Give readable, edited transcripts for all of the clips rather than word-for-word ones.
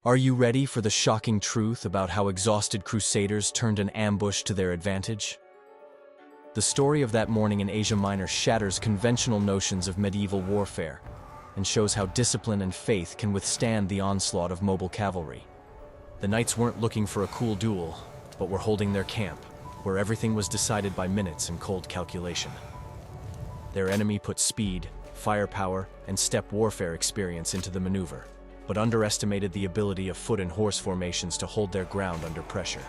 Are you ready for the shocking truth about how exhausted Crusaders turned an ambush to their advantage? The story of that morning in Asia Minor shatters conventional notions of medieval warfare and shows how discipline and faith can withstand the onslaught of mobile cavalry. The knights weren't looking for a cool duel, but were holding their camp, where everything was decided by minutes and cold calculation. Their enemy put speed, firepower, and steppe warfare experience into the maneuver, but underestimated the ability of foot and horse formations to hold their ground under pressure.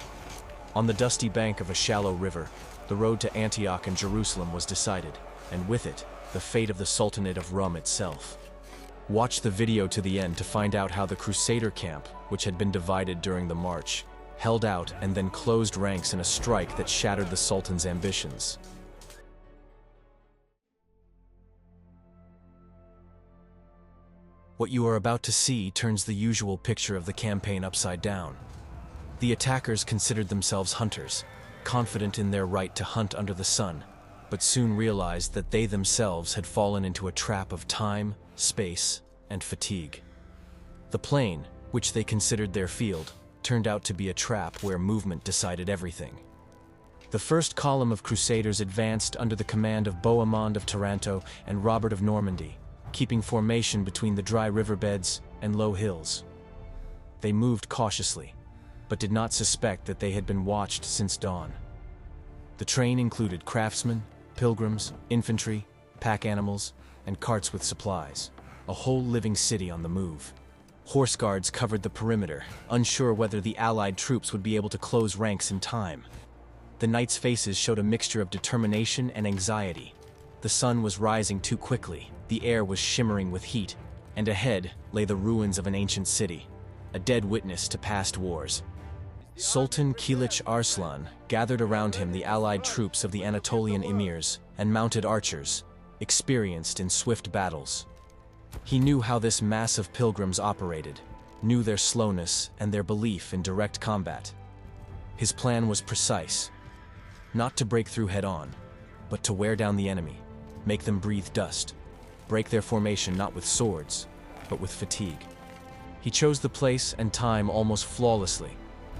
On the dusty bank of a shallow river, the road to Antioch and Jerusalem was decided, and with it, the fate of the Sultanate of Rum itself. Watch the video to the end to find out how the Crusader camp, which had been divided during the march, held out and then closed ranks in a strike that shattered the Sultan's ambitions. What you are about to see turns the usual picture of the campaign upside down. The attackers considered themselves hunters, confident in their right to hunt under the sun, but soon realized that they themselves had fallen into a trap of time, space, and fatigue. The plain, which they considered their field, turned out to be a trap where movement decided everything. The first column of Crusaders advanced under the command of Bohemond of Taranto and Robert of Normandy, keeping formation between the dry riverbeds and low hills. They moved cautiously, but did not suspect that they had been watched since dawn. The train included craftsmen, pilgrims, infantry, pack animals, and carts with supplies, a whole living city on the move. Horse guards covered the perimeter, unsure whether the Allied troops would be able to close ranks in time. The knights' faces showed a mixture of determination and anxiety. The sun was rising too quickly, the air was shimmering with heat, and ahead lay the ruins of an ancient city, a dead witness to past wars. Sultan Kilij Arslan gathered around him the allied troops of the Anatolian emirs and mounted archers, experienced in swift battles. He knew how this mass of pilgrims operated, knew their slowness and their belief in direct combat. His plan was precise, not to break through head-on, but to wear down the enemy, make them breathe dust, break their formation not with swords, but with fatigue. He chose the place and time almost flawlessly,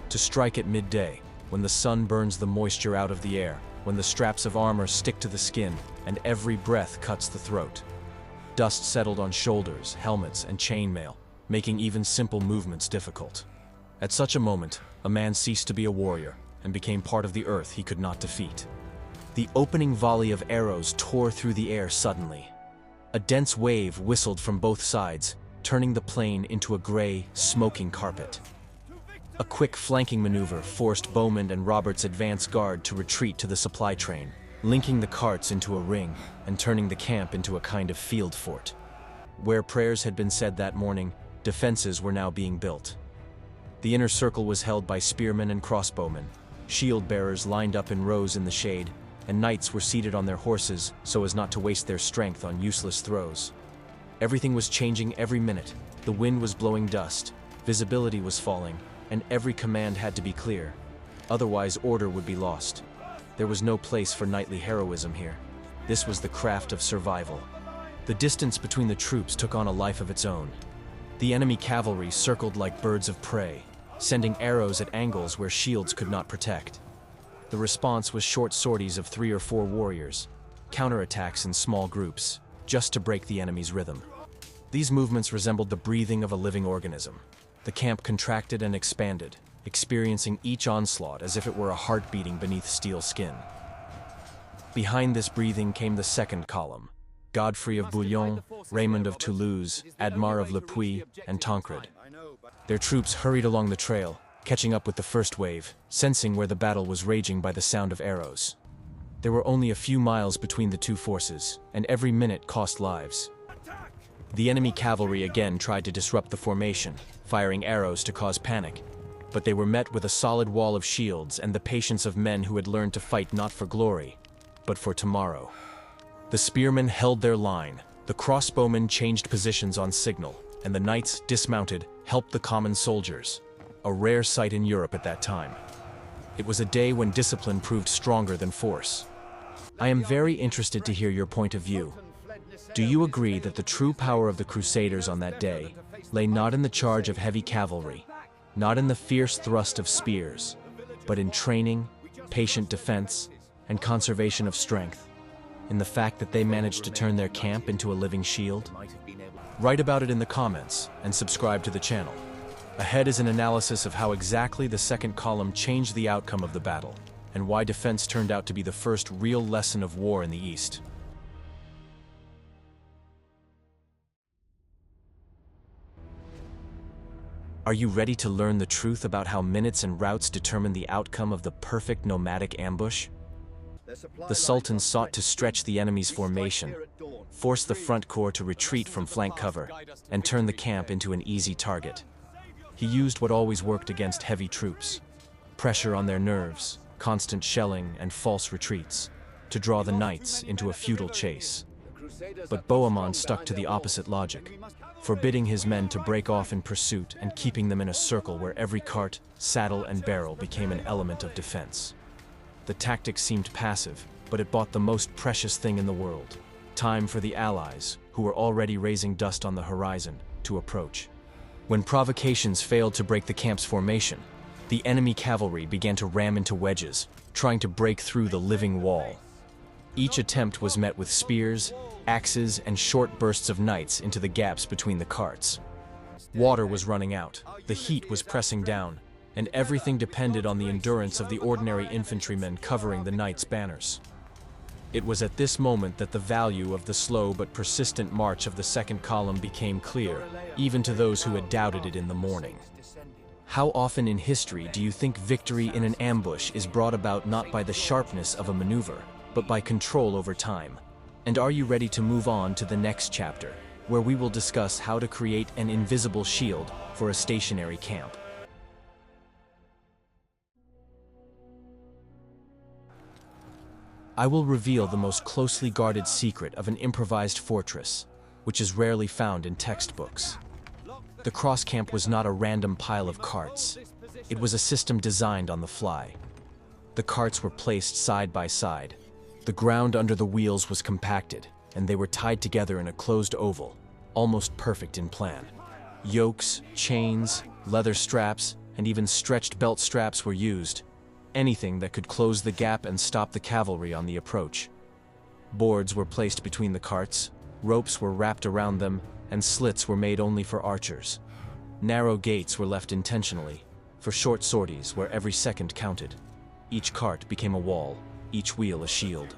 to strike at midday, when the sun burns the moisture out of the air, when the straps of armor stick to the skin, and every breath cuts the throat. Dust settled on shoulders, helmets, and chainmail, making even simple movements difficult. At such a moment, a man ceased to be a warrior, and became part of the earth he could not defeat. The opening volley of arrows tore through the air suddenly. A dense wave whistled from both sides, turning the plain into a gray, smoking carpet. A quick flanking maneuver forced Bohemond and Robert's advance guard to retreat to the supply train, linking the carts into a ring and turning the camp into a kind of field fort. Where prayers had been said that morning, defenses were now being built. The inner circle was held by spearmen and crossbowmen, shield bearers lined up in rows in the shade, and knights were seated on their horses so as not to waste their strength on useless throws. Everything was changing every minute. The wind was blowing dust, visibility was falling, and every command had to be clear. Otherwise, order would be lost. There was no place for knightly heroism here. This was the craft of survival. The distance between the troops took on a life of its own. The enemy cavalry circled like birds of prey, sending arrows at angles where shields could not protect. The response was short sorties of 3 or 4 warriors, counterattacks in small groups, just to break the enemy's rhythm. These movements resembled the breathing of a living organism. The camp contracted and expanded, experiencing each onslaught as if it were a heart beating beneath steel skin. Behind this breathing came the second column: Godfrey of Bouillon, Raymond of Toulouse, Admar of Le Puy, and Tancred. Their troops hurried along the trail, catching up with the first wave, sensing where the battle was raging by the sound of arrows. There were only a few miles between the two forces, and every minute cost lives. The enemy cavalry again tried to disrupt the formation, firing arrows to cause panic, but they were met with a solid wall of shields and the patience of men who had learned to fight not for glory, but for tomorrow. The spearmen held their line, the crossbowmen changed positions on signal, and the knights, dismounted, helped the common soldiers, a rare sight in Europe at that time. It was a day when discipline proved stronger than force. I am very interested to hear your point of view. Do you agree that the true power of the Crusaders on that day lay not in the charge of heavy cavalry, not in the fierce thrust of spears, but in training, patient defense, and conservation of strength, in the fact that they managed to turn their camp into a living shield? Write about it in the comments and subscribe to the channel. Ahead is an analysis of how exactly the second column changed the outcome of the battle, and why defense turned out to be the first real lesson of war in the East. Are you ready to learn the truth about how minutes and routes determine the outcome of the perfect nomadic ambush? The Sultan sought to stretch the enemy's formation, force the front corps to retreat from flank cover, and turn the camp into an easy target. He used what always worked against heavy troops: pressure on their nerves, constant shelling, and false retreats, to draw the knights into a futile chase. But Bohemond stuck to the opposite logic, forbidding his men to break off in pursuit and keeping them in a circle where every cart, saddle, and barrel became an element of defense. The tactic seemed passive, but it bought the most precious thing in the world: time for the allies, who were already raising dust on the horizon, to approach. When provocations failed to break the camp's formation, the enemy cavalry began to ram into wedges, trying to break through the living wall. Each attempt was met with spears, axes, and short bursts of knights into the gaps between the carts. Water was running out, the heat was pressing down, and everything depended on the endurance of the ordinary infantrymen covering the knights' banners. It was at this moment that the value of the slow but persistent march of the second column became clear, even to those who had doubted it in the morning. How often in history do you think victory in an ambush is brought about not by the sharpness of a maneuver, but by control over time? And are you ready to move on to the next chapter, where we will discuss how to create an invisible shield for a stationary camp? I will reveal the most closely guarded secret of an improvised fortress, which is rarely found in textbooks. The cross camp was not a random pile of carts. It was a system designed on the fly. The carts were placed side by side. The ground under the wheels was compacted, and they were tied together in a closed oval, almost perfect in plan. Yokes, chains, leather straps, and even stretched belt straps were used, anything that could close the gap and stop the cavalry on the approach. Boards were placed between the carts, ropes were wrapped around them, and slits were made only for archers. Narrow gates were left intentionally, for short sorties where every second counted. Each cart became a wall, each wheel a shield.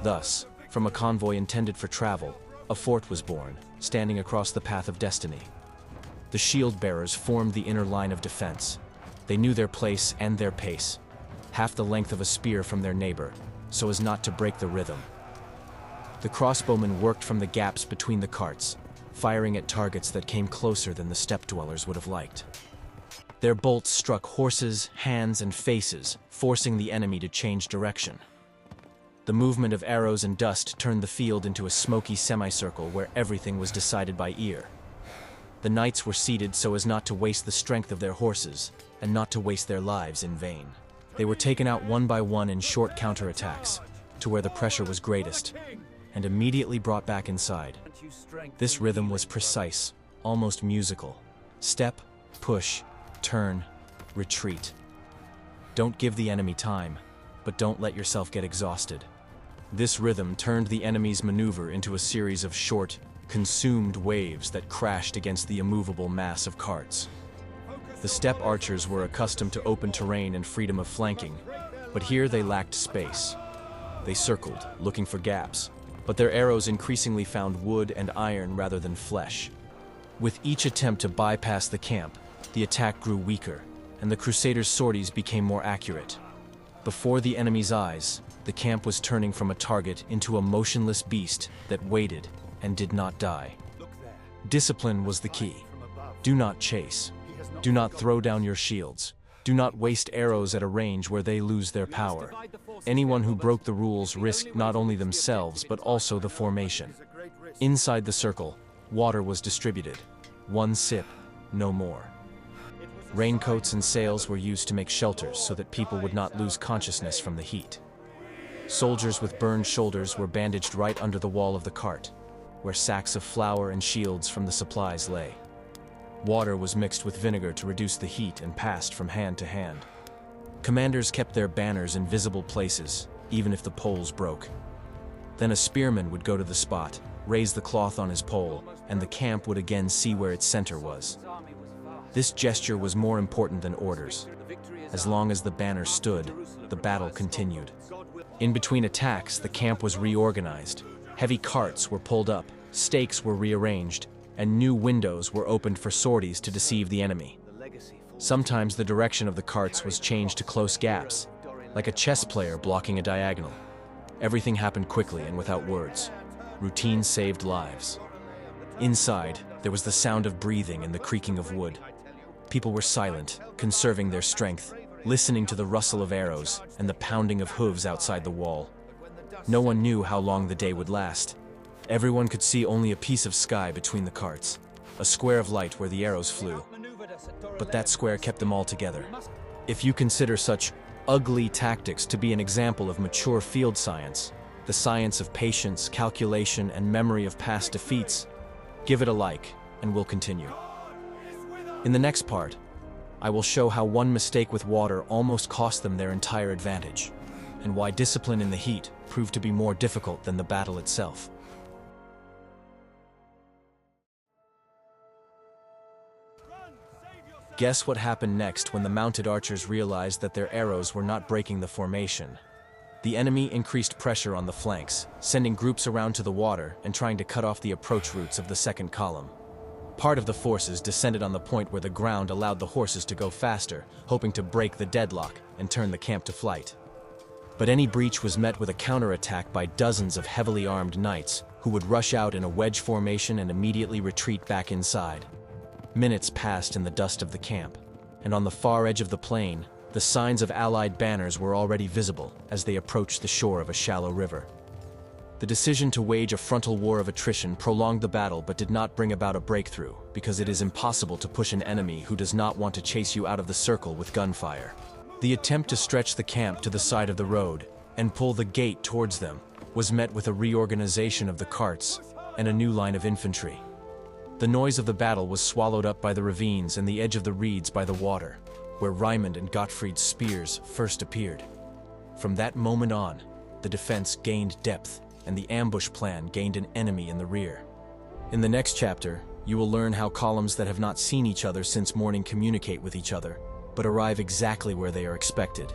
Thus, from a convoy intended for travel, a fort was born, standing across the path of destiny. The shield-bearers formed the inner line of defense. They knew their place and their pace, half the length of a spear from their neighbor, so as not to break the rhythm. The crossbowmen worked from the gaps between the carts, firing at targets that came closer than the steppe-dwellers would have liked. Their bolts struck horses, hands, and faces, forcing the enemy to change direction. The movement of arrows and dust turned the field into a smoky semicircle where everything was decided by ear. The knights were seated so as not to waste the strength of their horses, and not to waste their lives in vain. They were taken out one by one in short counterattacks, to where the pressure was greatest, and immediately brought back inside. This rhythm was precise, almost musical. Step, push, turn, retreat. Don't give the enemy time, but don't let yourself get exhausted. This rhythm turned the enemy's maneuver into a series of short, consumed waves that crashed against the immovable mass of carts. The steppe archers were accustomed to open terrain and freedom of flanking, but here they lacked space. They circled, looking for gaps, but their arrows increasingly found wood and iron rather than flesh. With each attempt to bypass the camp, the attack grew weaker, and the Crusaders' sorties became more accurate. Before the enemy's eyes, the camp was turning from a target into a motionless beast that waited and did not die. Discipline was the key. Do not chase. Do not throw down your shields. Do not waste arrows at a range where they lose their power. Anyone who broke the rules risked not only themselves but also the formation. Inside the circle, water was distributed. One sip, no more. Raincoats and sails were used to make shelters so that people would not lose consciousness from the heat. Soldiers with burned shoulders were bandaged right under the wall of the cart, where sacks of flour and shields from the supplies lay. Water was mixed with vinegar to reduce the heat and passed from hand to hand. Commanders kept their banners in visible places, even if the poles broke. Then a spearman would go to the spot, raise the cloth on his pole, and the camp would again see where its center was. This gesture was more important than orders. As long as the banner stood, the battle continued. In between attacks, the camp was reorganized. Heavy carts were pulled up, stakes were rearranged, and new windows were opened for sorties to deceive the enemy. Sometimes the direction of the carts was changed to close gaps, like a chess player blocking a diagonal. Everything happened quickly and without words. Routine saved lives. Inside, there was the sound of breathing and the creaking of wood. People were silent, conserving their strength, listening to the rustle of arrows and the pounding of hooves outside the wall. No one knew how long the day would last. Everyone could see only a piece of sky between the carts, a square of light where the arrows flew. But that square kept them all together. If you consider such ugly tactics to be an example of mature field science, the science of patience, calculation, and memory of past defeats, give it a like, and we'll continue. In the next part, I will show how one mistake with water almost cost them their entire advantage, and why discipline in the heat proved to be more difficult than the battle itself. Guess what happened next when the mounted archers realized that their arrows were not breaking the formation? The enemy increased pressure on the flanks, sending groups around to the water and trying to cut off the approach routes of the second column. Part of the forces descended on the point where the ground allowed the horses to go faster, hoping to break the deadlock and turn the camp to flight. But any breach was met with a counterattack by dozens of heavily armed knights, who would rush out in a wedge formation and immediately retreat back inside. Minutes passed in the dust of the camp, and on the far edge of the plain, the signs of Allied banners were already visible as they approached the shore of a shallow river. The decision to wage a frontal war of attrition prolonged the battle but did not bring about a breakthrough, because it is impossible to push an enemy who does not want to chase you out of the circle with gunfire. The attempt to stretch the camp to the side of the road and pull the gate towards them was met with a reorganization of the carts and a new line of infantry. The noise of the battle was swallowed up by the ravines and the edge of the reeds by the water, where Raymond and Gottfried's spears first appeared. From that moment on, the defense gained depth, and the ambush plan gained an enemy in the rear. In the next chapter, you will learn how columns that have not seen each other since morning communicate with each other, but arrive exactly where they are expected.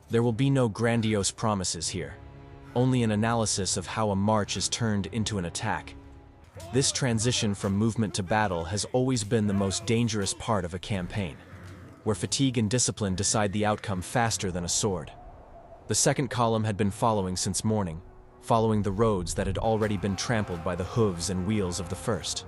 There will be no grandiose promises here, only an analysis of how a march is turned into an attack. This transition from movement to battle has always been the most dangerous part of a campaign, where fatigue and discipline decide the outcome faster than a sword. The second column had been following since morning, following the roads that had already been trampled by the hooves and wheels of the first.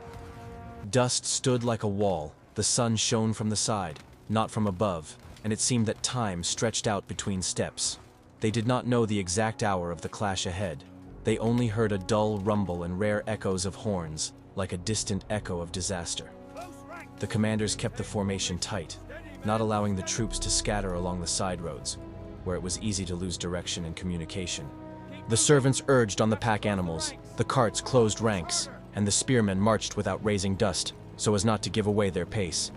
Dust stood like a wall, the sun shone from the side, not from above, and it seemed that time stretched out between steps. They did not know the exact hour of the clash ahead. They only heard a dull rumble and rare echoes of horns, like a distant echo of disaster. The commanders kept the formation tight, not allowing the troops to scatter along the side roads, where it was easy to lose direction and communication. The servants urged on the pack animals, the carts closed ranks, and the spearmen marched without raising dust, so as not to give away their pace.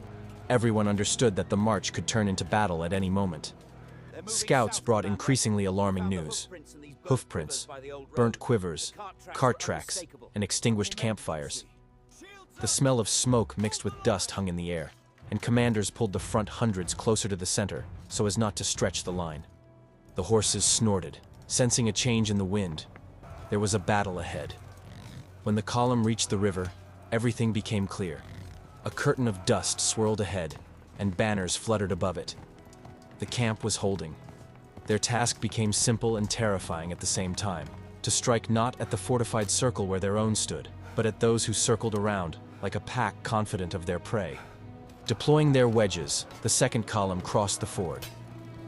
Everyone understood that the march could turn into battle at any moment. Scouts brought increasingly alarming news. Hoofprints, burnt quivers, cart tracks, and extinguished campfires. The smell of smoke mixed with dust hung in the air, and commanders pulled the front hundreds closer to the center so as not to stretch the line. The horses snorted, sensing a change in the wind. There was a battle ahead. When the column reached the river, everything became clear. A curtain of dust swirled ahead, and banners fluttered above it. The camp was holding. Their task became simple and terrifying at the same time, to strike not at the fortified circle where their own stood, but at those who circled around, like a pack confident of their prey. Deploying their wedges, the second column crossed the ford.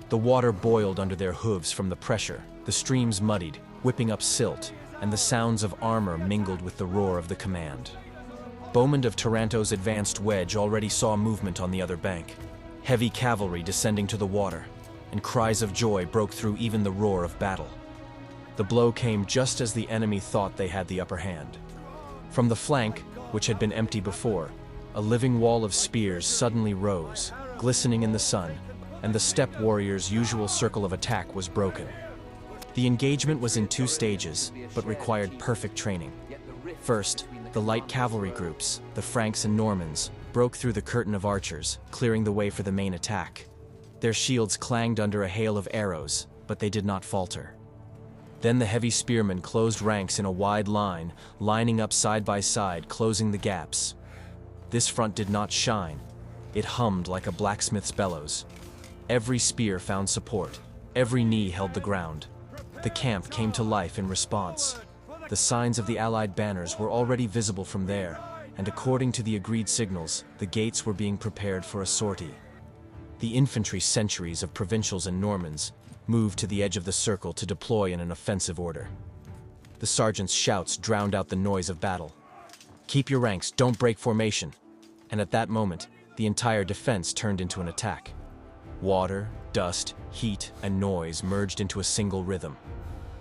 The water boiled under their hooves from the pressure, the streams muddied, whipping up silt, and the sounds of armor mingled with the roar of the command. Bohemond of Taranto's advanced wedge already saw movement on the other bank. Heavy cavalry descending to the water, and cries of joy broke through even the roar of battle. The blow came just as the enemy thought they had the upper hand. From the flank, which had been empty before, a living wall of spears suddenly rose, glistening in the sun, and the steppe warriors' usual circle of attack was broken. The engagement was in 2 stages, but required perfect training. First, the light cavalry groups, the Franks and Normans, broke through the curtain of archers, clearing the way for the main attack. Their shields clanged under a hail of arrows, but they did not falter. Then the heavy spearmen closed ranks in a wide line, lining up side by side, closing the gaps. This front did not shine. It hummed like a blacksmith's bellows. Every spear found support. Every knee held the ground. The camp came to life in response. The signs of the Allied banners were already visible from there, and according to the agreed signals, the gates were being prepared for a sortie. The infantry centuries of provincials and Normans moved to the edge of the circle to deploy in an offensive order. The sergeant's shouts drowned out the noise of battle. "Keep your ranks, don't break formation." And at that moment, the entire defense turned into an attack. Water, dust, heat, and noise merged into a single rhythm.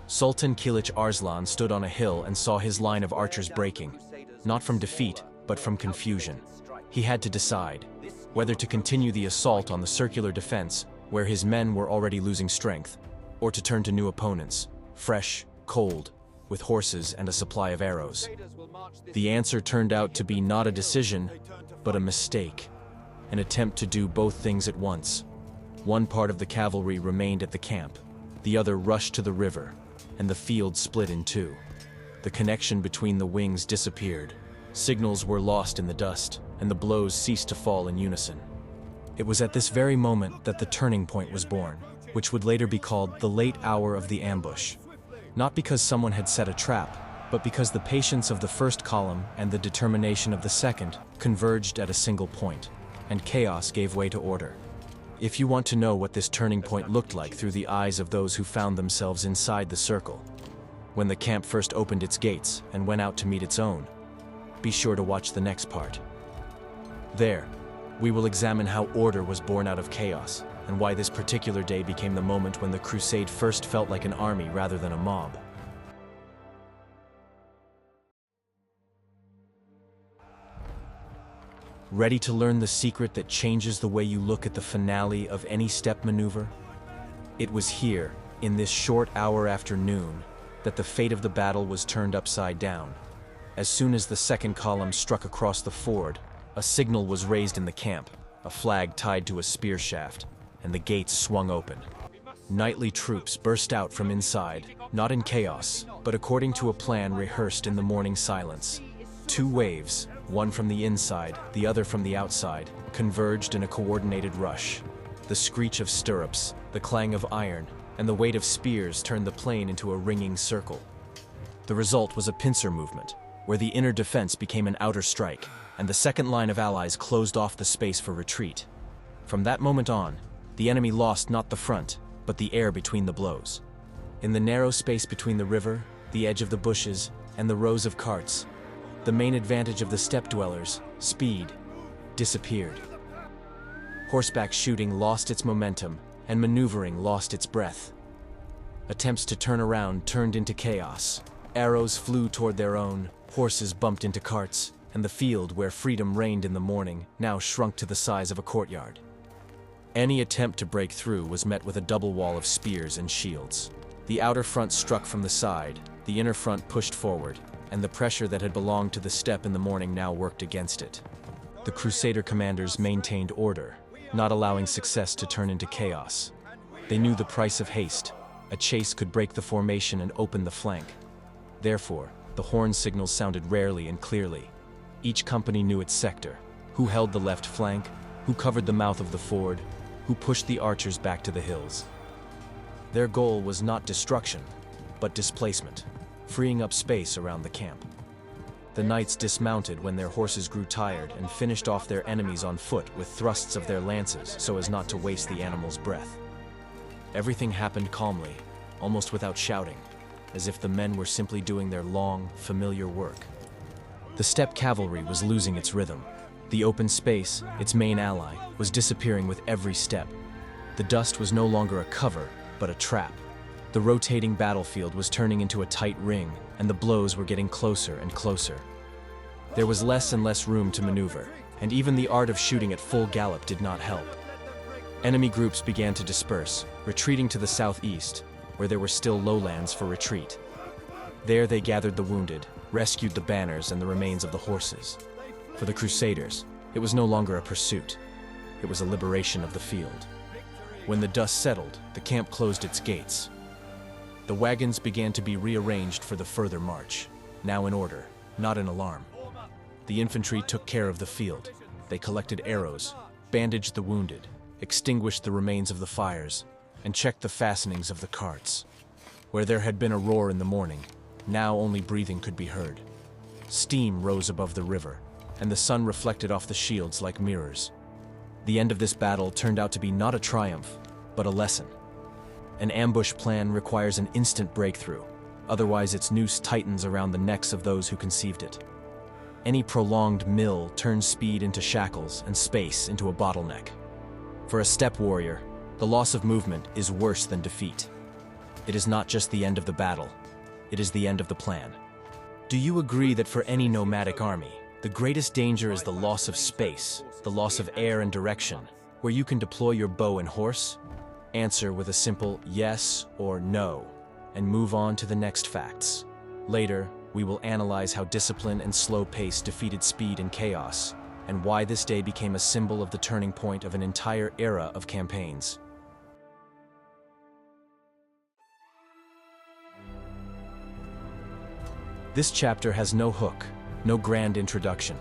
Sultan Kilij Arslan stood on a hill and saw his line of archers breaking, not from defeat, but from confusion. He had to decide whether to continue the assault on the circular defense, where his men were already losing strength, or to turn to new opponents, fresh, cold, with horses and a supply of arrows. The answer turned out to be not a decision, but a mistake, an attempt to do both things at once. One part of the cavalry remained at the camp, the other rushed to the river, and the field split in 2. The connection between the wings disappeared. Signals were lost in the dust, and the blows ceased to fall in unison. It was at this very moment that the turning point was born, which would later be called the late hour of the ambush. Not because someone had set a trap, but because the patience of the first column and the determination of the second converged at a single point, and chaos gave way to order. If you want to know what this turning point looked like through the eyes of those who found themselves inside the circle, when the camp first opened its gates and went out to meet its own, be sure to watch the next part. There, we will examine how order was born out of chaos, and why this particular day became the moment when the crusade first felt like an army rather than a mob. Ready to learn the secret that changes the way you look at the finale of any steppe maneuver? It was here, in this short hour after noon, that the fate of the battle was turned upside down. As soon as the second column struck across the ford, a signal was raised in the camp, a flag tied to a spear shaft, and the gates swung open. Knightly troops burst out from inside, not in chaos, but according to a plan rehearsed in the morning silence. 2 waves, one from the inside, the other from the outside, converged in a coordinated rush. The screech of stirrups, the clang of iron, and the weight of spears turned the plain into a ringing circle. The result was a pincer movement, where the inner defense became an outer strike, and the second line of allies closed off the space for retreat. From that moment on, the enemy lost not the front, but the air between the blows. In the narrow space between the river, the edge of the bushes, and the rows of carts, the main advantage of the steppe dwellers, speed, disappeared. Horseback shooting lost its momentum, and maneuvering lost its breath. Attempts to turn around turned into chaos. Arrows flew toward their own, horses bumped into carts, and the field where freedom reigned in the morning now shrunk to the size of a courtyard. Any attempt to break through was met with a double wall of spears and shields. The outer front struck from the side, the inner front pushed forward, and the pressure that had belonged to the steppe in the morning now worked against it. The Crusader commanders maintained order, not allowing success to turn into chaos. They knew the price of haste. A chase could break the formation and open the flank. Therefore, the horn signals sounded rarely and clearly. Each company knew its sector, who held the left flank, who covered the mouth of the ford, who pushed the archers back to the hills. Their goal was not destruction, but displacement, freeing up space around the camp. The knights dismounted when their horses grew tired and finished off their enemies on foot with thrusts of their lances so as not to waste the animal's breath. Everything happened calmly, almost without shouting, as if the men were simply doing their long, familiar work. The steppe cavalry was losing its rhythm. The open space, its main ally, was disappearing with every step. The dust was no longer a cover, but a trap. The rotating battlefield was turning into a tight ring, and the blows were getting closer and closer. There was less and less room to maneuver, and even the art of shooting at full gallop did not help. Enemy groups began to disperse, retreating to the southeast, where there were still lowlands for retreat. There they gathered the wounded, rescued the banners and the remains of the horses. For the Crusaders, it was no longer a pursuit. It was a liberation of the field. When the dust settled, the camp closed its gates. The wagons began to be rearranged for the further march, now in order, not in alarm. The infantry took care of the field. They collected arrows, bandaged the wounded, extinguished the remains of the fires, and checked the fastenings of the carts. Where there had been a roar in the morning, now only breathing could be heard. Steam rose above the river, and the sun reflected off the shields like mirrors. The end of this battle turned out to be not a triumph, but a lesson. An ambush plan requires an instant breakthrough, otherwise its noose tightens around the necks of those who conceived it. Any prolonged mill turns speed into shackles and space into a bottleneck. For a steppe warrior, the loss of movement is worse than defeat. It is not just the end of the battle, it is the end of the plan. Do you agree that for any nomadic army, the greatest danger is the loss of space, the loss of air and direction, where you can deploy your bow and horse? Answer with a simple yes or no, and move on to the next facts. Later, we will analyze how discipline and slow pace defeated speed and chaos, and why this day became a symbol of the turning point of an entire era of campaigns. This chapter has no hook, no grand introduction.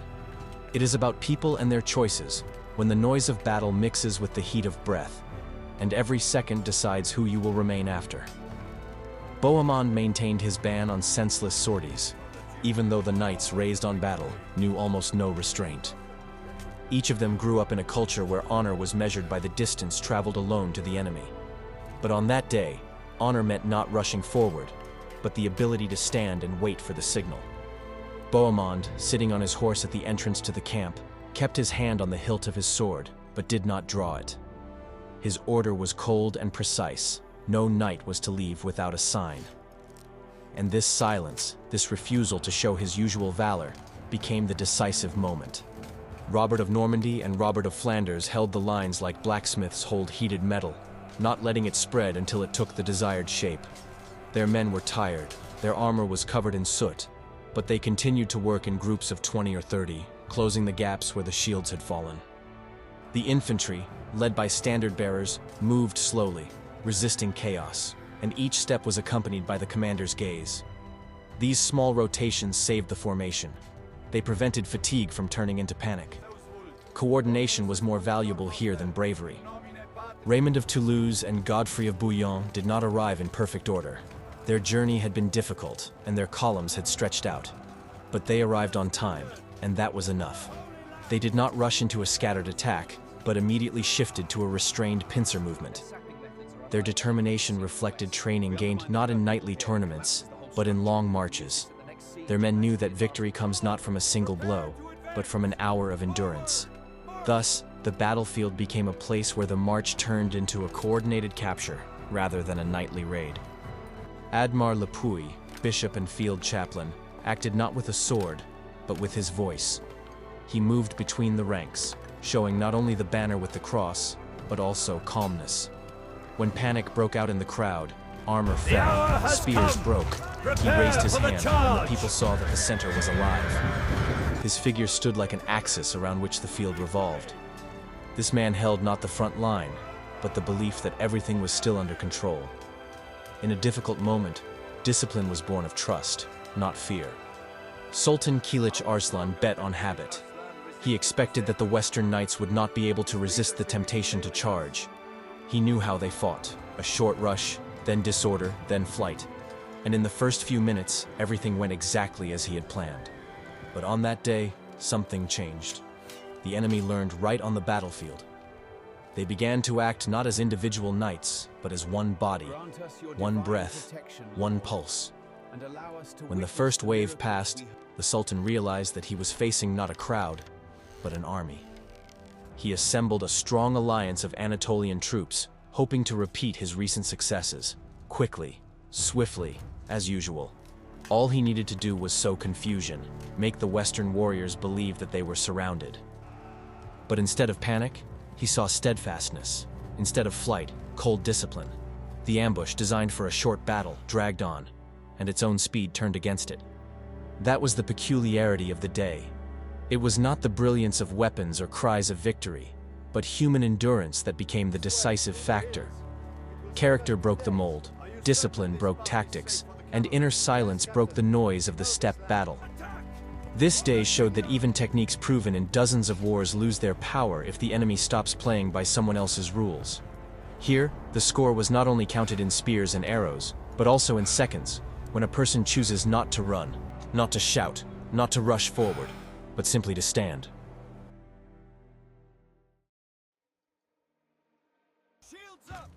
It is about people and their choices, when the noise of battle mixes with the heat of breath, and every second decides who you will remain after. Bohemond maintained his ban on senseless sorties, even though the knights raised on battle knew almost no restraint. Each of them grew up in a culture where honor was measured by the distance traveled alone to the enemy. But on that day, honor meant not rushing forward, but the ability to stand and wait for the signal. Bohemond, sitting on his horse at the entrance to the camp, kept his hand on the hilt of his sword, but did not draw it. His order was cold and precise. No knight was to leave without a sign. And this silence, this refusal to show his usual valor, became the decisive moment. Robert of Normandy and Robert of Flanders held the lines like blacksmiths hold heated metal, not letting it spread until it took the desired shape. Their men were tired, their armor was covered in soot, but they continued to work in groups of 20 or 30, closing the gaps where the shields had fallen. The infantry, led by standard-bearers, moved slowly, resisting chaos, and each step was accompanied by the commander's gaze. These small rotations saved the formation. They prevented fatigue from turning into panic. Coordination was more valuable here than bravery. Raymond of Toulouse and Godfrey of Bouillon did not arrive in perfect order. Their journey had been difficult, and their columns had stretched out. But they arrived on time, and that was enough. They did not rush into a scattered attack, but immediately shifted to a restrained pincer movement. Their determination reflected training gained not in nightly tournaments, but in long marches. Their men knew that victory comes not from a single blow, but from an hour of endurance. Thus, the battlefield became a place where the march turned into a coordinated capture, rather than a nightly raid. Admar Lepuy, bishop and field chaplain, acted not with a sword, but with his voice. He moved between the ranks, showing not only the banner with the cross, but also calmness. When panic broke out in the crowd, armor fell, spears broke. He raised his hand, and the people saw that the center was alive. His figure stood like an axis around which the field revolved. This man held not the front line, but the belief that everything was still under control. In a difficult moment, discipline was born of trust, not fear. Sultan Kilij Arslan bet on habit. He expected that the Western Knights would not be able to resist the temptation to charge. He knew how they fought: a short rush, then disorder, then flight. And in the first few minutes, everything went exactly as he had planned. But on that day, something changed. The enemy learned right on the battlefield. They began to act not as individual knights, but as one body, one breath, one pulse. When the first wave passed, the Sultan realized that he was facing not a crowd, but an army. He assembled a strong alliance of Anatolian troops, hoping to repeat his recent successes. quickly, swiftly, as usual. All he needed to do was sow confusion, make the Western warriors believe that they were surrounded. But instead of panic, he saw steadfastness. Instead of flight, cold discipline. The ambush, designed for a short battle, dragged on, and its own speed turned against it. That was the peculiarity of the day. It was not the brilliance of weapons or cries of victory, but human endurance that became the decisive factor. Character broke the mold, discipline broke tactics, and inner silence broke the noise of the steppe battle. This day showed that even techniques proven in dozens of wars lose their power if the enemy stops playing by someone else's rules. Here, the score was not only counted in spears and arrows, but also in seconds, when a person chooses not to run, not to shout, not to rush forward, but simply to stand.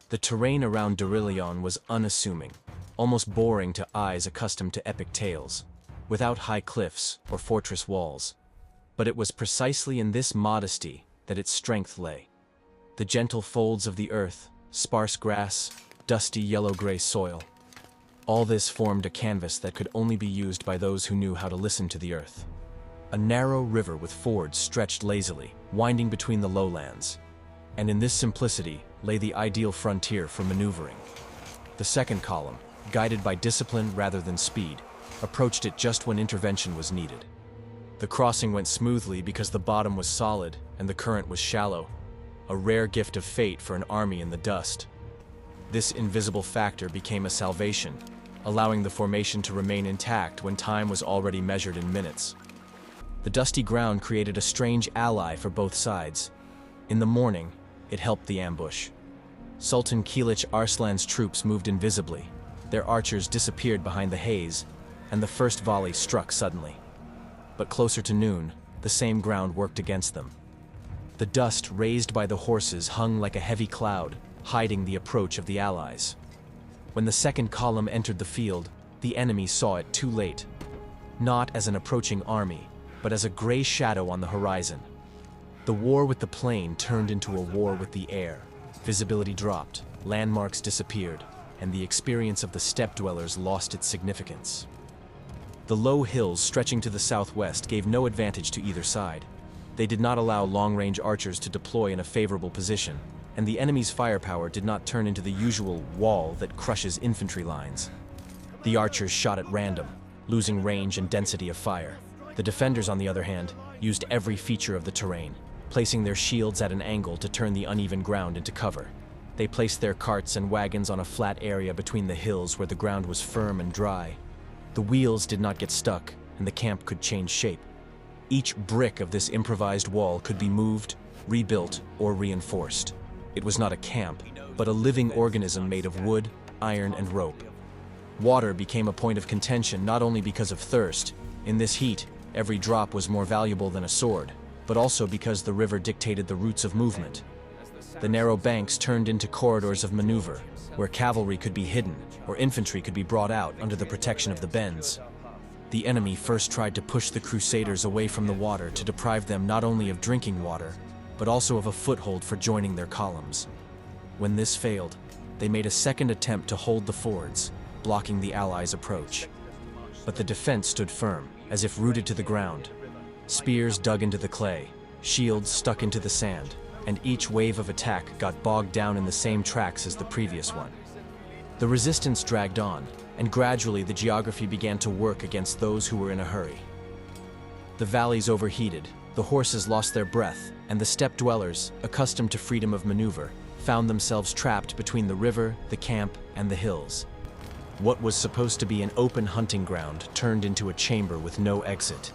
The terrain around Dorylaeum was unassuming, almost boring to eyes accustomed to epic tales, without high cliffs or fortress walls. But it was precisely in this modesty that its strength lay. The gentle folds of the earth, sparse grass, dusty yellow-gray soil. All this formed a canvas that could only be used by those who knew how to listen to the earth. A narrow river with fords stretched lazily, winding between the lowlands. And in this simplicity lay the ideal frontier for maneuvering. The second column, guided by discipline rather than speed, approached it just when intervention was needed. The crossing went smoothly because the bottom was solid and the current was shallow, a rare gift of fate for an army in the dust. This invisible factor became a salvation, allowing the formation to remain intact when time was already measured in minutes. The dusty ground created a strange ally for both sides. In the morning, it helped the ambush. Sultan Kilij Arslan's troops moved invisibly. Their archers disappeared behind the haze, and the first volley struck suddenly. But closer to noon, the same ground worked against them. The dust raised by the horses hung like a heavy cloud, hiding the approach of the allies. When the second column entered the field, the enemy saw it too late. Not as an approaching army, but as a gray shadow on the horizon. The war with the plain turned into a war with the air. Visibility dropped, landmarks disappeared, and the experience of the steppe dwellers lost its significance. The low hills stretching to the southwest gave no advantage to either side. They did not allow long-range archers to deploy in a favorable position, and the enemy's firepower did not turn into the usual wall that crushes infantry lines. The archers shot at random, losing range and density of fire. The defenders, on the other hand, used every feature of the terrain, placing their shields at an angle to turn the uneven ground into cover. They placed their carts and wagons on a flat area between the hills where the ground was firm and dry. The wheels did not get stuck, and the camp could change shape. Each brick of this improvised wall could be moved, rebuilt, or reinforced. It was not a camp, but a living organism made of wood, iron, and rope. Water became a point of contention not only because of thirst. In this heat, every drop was more valuable than a sword, but also because the river dictated the routes of movement. The narrow banks turned into corridors of maneuver, where cavalry could be hidden or infantry could be brought out under the protection of the bends. The enemy first tried to push the Crusaders away from the water to deprive them not only of drinking water, but also of a foothold for joining their columns. When this failed, they made a second attempt to hold the fords, blocking the Allies' approach. But the defense stood firm, as if rooted to the ground. Spears dug into the clay, shields stuck into the sand, and each wave of attack got bogged down in the same tracks as the previous one. The resistance dragged on, and gradually the geography began to work against those who were in a hurry. The valleys overheated, the horses lost their breath, and the steppe dwellers, accustomed to freedom of maneuver, found themselves trapped between the river, the camp, and the hills. What was supposed to be an open hunting ground turned into a chamber with no exit.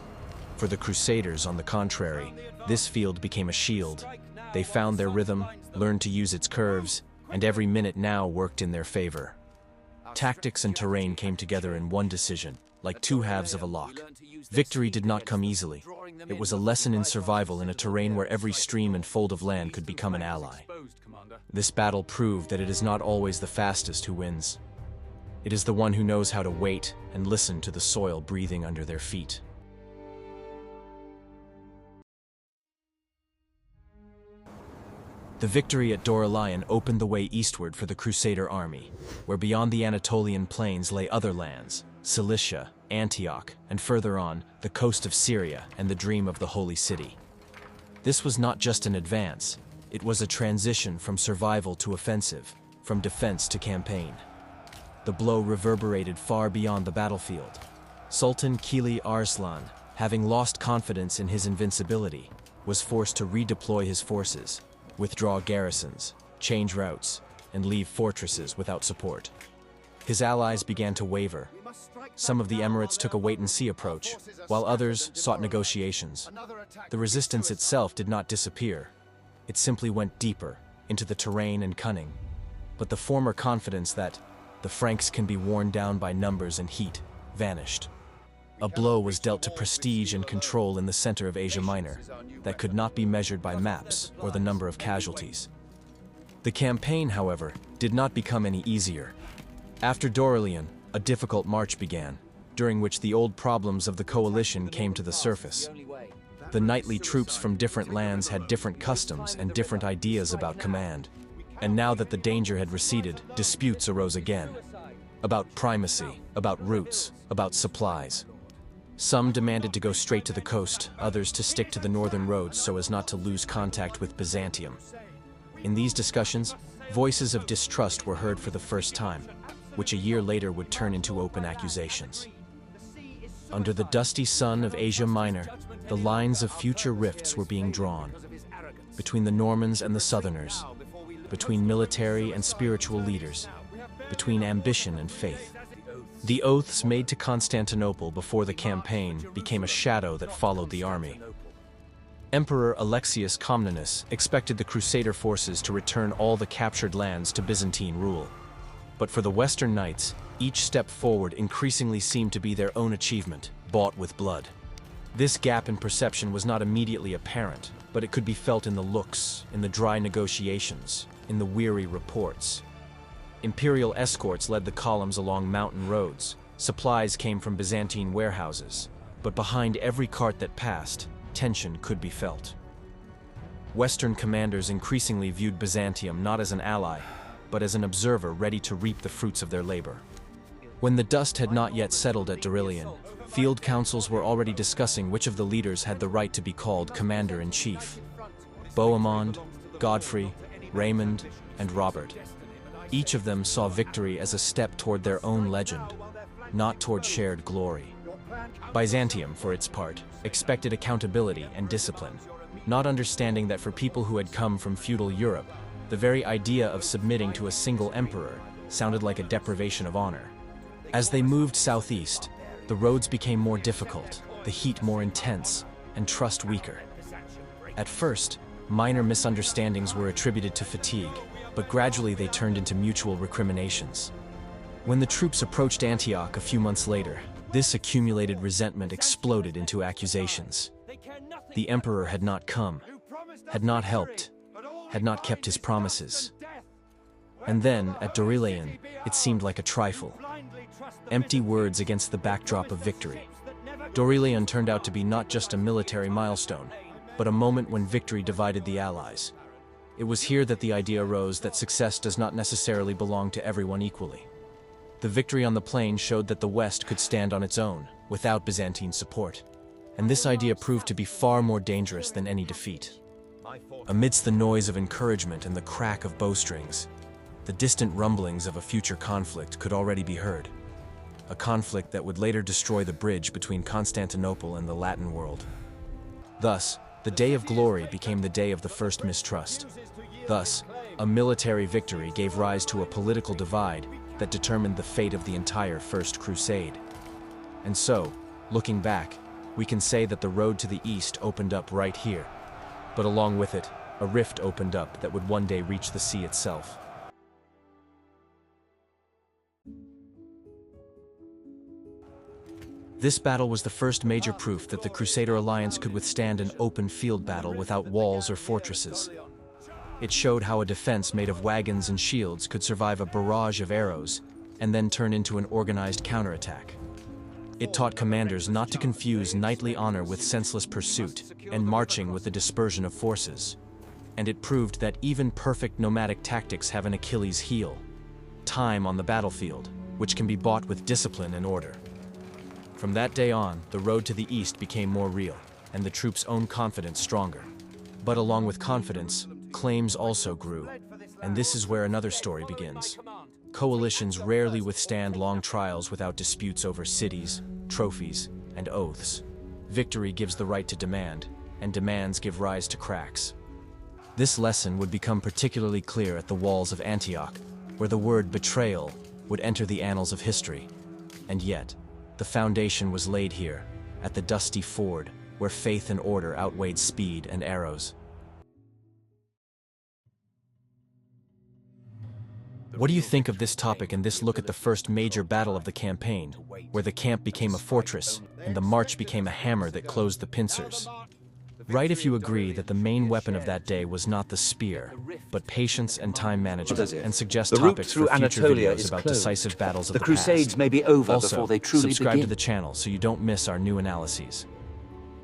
For the Crusaders, on the contrary, this field became a shield. They found their rhythm, learned to use its curves, and every minute now worked in their favor. Tactics and terrain came together in one decision, like two halves of a lock. Victory did not come easily. It was a lesson in survival in a terrain where every stream and fold of land could become an ally. This battle proved that it is not always the fastest who wins. It is the one who knows how to wait and listen to the soil breathing under their feet. The victory at Dorylaeum opened the way eastward for the Crusader army, where beyond the Anatolian plains lay other lands, Cilicia, Antioch, and further on, the coast of Syria and the dream of the Holy City. This was not just an advance, it was a transition from survival to offensive, from defense to campaign. The blow reverberated far beyond the battlefield. Sultan Kilij Arslan, having lost confidence in his invincibility, was forced to redeploy his forces, withdraw garrisons, change routes, and leave fortresses without support. His allies began to waver. Some of the emirates took a wait-and-see approach, while others sought negotiations. The resistance itself did not disappear. It simply went deeper, into the terrain and cunning. But the former confidence that the Franks can be worn down by numbers and heat vanished. A blow was dealt to prestige and control in the center of Asia Minor that could not be measured by maps or the number of casualties. The campaign, however, did not become any easier. After Dorylaeum, a difficult march began, during which the old problems of the coalition came to the surface. The knightly troops from different lands had different customs and different ideas about command. And now that the danger had receded, disputes arose again. About primacy, about routes, about supplies. Some demanded to go straight to the coast, others to stick to the northern roads so as not to lose contact with Byzantium. In these discussions, voices of distrust were heard for the first time, which a year later would turn into open accusations. Under the dusty sun of Asia Minor, the lines of future rifts were being drawn. Between the Normans and the Southerners, between military and spiritual leaders, between ambition and faith. The oaths made to Constantinople before the campaign became a shadow that followed the army. Emperor Alexius Comnenus expected the Crusader forces to return all the captured lands to Byzantine rule. But for the Western Knights, each step forward increasingly seemed to be their own achievement, bought with blood. This gap in perception was not immediately apparent, but it could be felt in the looks, in the dry negotiations, in the weary reports. Imperial escorts led the columns along mountain roads. Supplies came from Byzantine warehouses, but behind every cart that passed, tension could be felt. Western commanders increasingly viewed Byzantium not as an ally, but as an observer ready to reap the fruits of their labor. When the dust had not yet settled at Dorylaeum, field councils were already discussing which of the leaders had the right to be called commander-in-chief. Bohemond, Godfrey, Raymond, and Robert. Each of them saw victory as a step toward their own legend, not toward shared glory. Byzantium, for its part, expected accountability and discipline, not understanding that for people who had come from feudal Europe, the very idea of submitting to a single emperor sounded like a deprivation of honor. As they moved southeast, the roads became more difficult, the heat more intense, and trust weaker. At first, minor misunderstandings were attributed to fatigue, but gradually they turned into mutual recriminations. When the troops approached Antioch a few months later, this accumulated resentment exploded into accusations. The emperor had not come, had not helped, had not kept his promises. And then, at Dorylaeum, it seemed like a trifle. Empty words against the backdrop of victory. Dorylaeum turned out to be not just a military milestone, but a moment when victory divided the allies. It was here that the idea arose that success does not necessarily belong to everyone equally. The victory on the plain showed that the West could stand on its own, without Byzantine support. And this idea proved to be far more dangerous than any defeat. Amidst the noise of encouragement and the crack of bowstrings, the distant rumblings of a future conflict could already be heard. A conflict that would later destroy the bridge between Constantinople and the Latin world. Thus, the day of glory became the day of the first mistrust. Thus, a military victory gave rise to a political divide that determined the fate of the entire First Crusade. And so, looking back, we can say that the road to the east opened up right here. But along with it, a rift opened up that would one day reach the sea itself. This battle was the first major proof that the Crusader alliance could withstand an open field battle without walls or fortresses. It showed how a defense made of wagons and shields could survive a barrage of arrows and then turn into an organized counterattack. It taught commanders not to confuse knightly honor with senseless pursuit and marching with the dispersion of forces. and it proved that even perfect nomadic tactics have an Achilles heel: time on the battlefield, which can be bought with discipline and order. From that day on, the road to the east became more real, and the troops' own confidence stronger. But along with confidence, claims also grew, and this is where another story begins. Coalitions rarely withstand long trials without disputes over cities, trophies, and oaths. Victory gives the right to demand, and demands give rise to cracks. This lesson would become particularly clear at the walls of Antioch, where the word betrayal would enter the annals of history. And yet, the foundation was laid here, at the dusty ford, where faith and order outweighed speed and arrows. What do you think of this topic and this look at the first major battle of the campaign, where the camp became a fortress and the march became a hammer that closed the pincers? Write if you agree that the main weapon of that day was not the spear, but patience and time management, and suggest topics for future videos about decisive battles of the past. The Crusades may be over Also, before they truly subscribe begin. to the channel so you don't miss our new analyses.